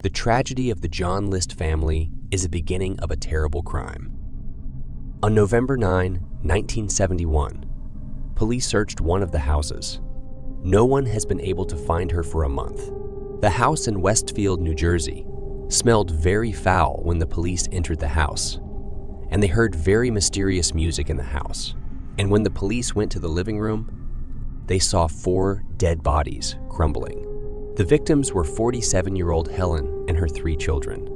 The tragedy of the Johnlist family is the beginning of a terrible crime. On November 9, 1971, police searched one of the houses. No one has been able to find her for a month. The house in Westfield, New Jersey, smelled very foul when the police entered the house, and they heard very mysterious music in the house. And when the police went to the living room, they saw 4 dead bodies crumbling. The victims were 47-year-old Helen and her 3 children.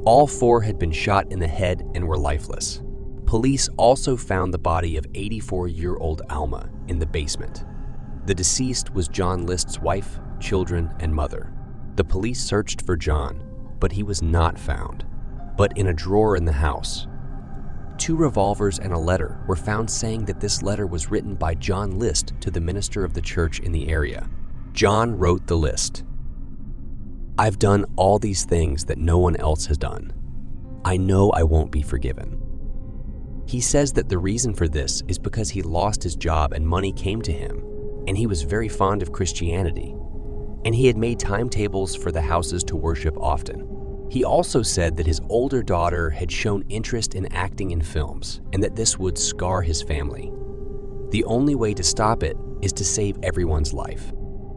All 4 had been shot in the head and were lifeless. Police also found the body of 84-year-old Alma in the basement. The deceased was Johnlist's wife, children, and mother. The police searched for John, but he was not found. But in a drawer in the house, 2 revolvers and a letter were found saying that this letter was written by Johnlist to the minister of the church in the area. John wrote the list. "I've done all these things that no one else has done. I know I won't be forgiven." He says that the reason for this is because he lost his job and money came to him, and he was very fond of Christianity, and he had made timetables for the houses to worship often. He also said that his older daughter had shown interest in acting in films and that this would scar his family. The only way to stop it is to save everyone's life.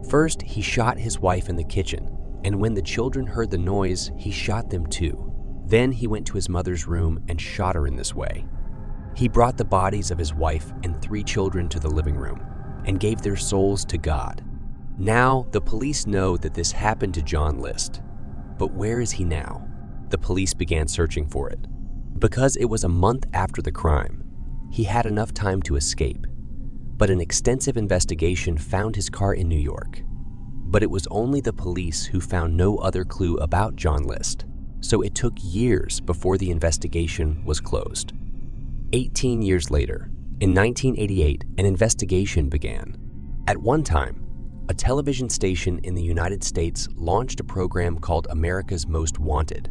First, he shot his wife in the kitchen, and when the children heard the noise, he shot them too. Then he went to his mother's room and shot her in this way. He brought the bodies of his wife and 3 children to the living room and gave their souls to God. Now, the police know that this happened to Johnlist. But where is he now? The police began searching for it. Because it was a month after the crime, he had enough time to escape. But an extensive investigation found his car in New York. But it was only the police who found no other clue about Johnlist, so it took years before the investigation was closed. 18 years later, in 1988, an investigation began. At one time, a television station in the United States launched a program called America's Most Wanted,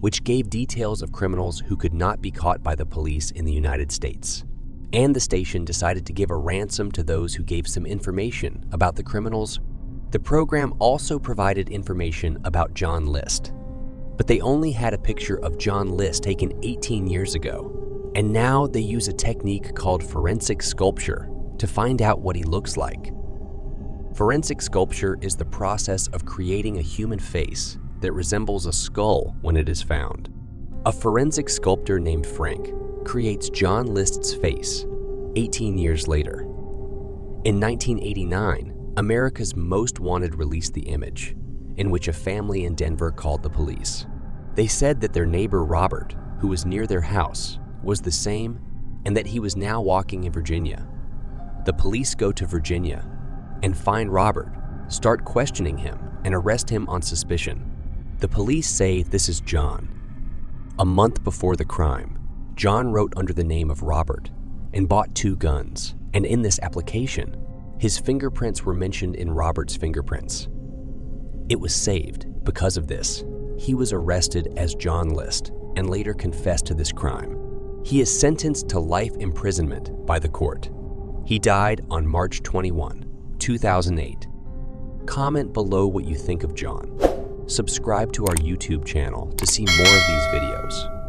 which gave details of criminals who could not be caught by the police in the United States. And the station decided to give a ransom to those who gave some information about the criminals. The program also provided information about Johnlist, but they only had a picture of Johnlist taken 18 years ago. And now they use a technique called forensic sculpture to find out what he looks like. Forensic sculpture is the process of creating a human face that resembles a skull when it is found. A forensic sculptor named Frank creates Johnlist's face 18 years later. In 1989, America's Most Wanted released the image, in which a family in Denver called the police. They said that their neighbor Robert, who was near their house, was the same, and that he was now walking in Virginia. The police go to Virginia and find Robert, start questioning him, and arrest him on suspicion. The police say this is John. A month before the crime, John wrote under the name of Robert and bought 2 guns, and in this application, his fingerprints were mentioned in Robert's fingerprints. It was saved because of this. He was arrested as Johnlist and later confessed to this crime. He is sentenced to life imprisonment by the court. He died on March 21, 2008. Comment below what you think of John. Subscribe to our YouTube channel to see more of these videos.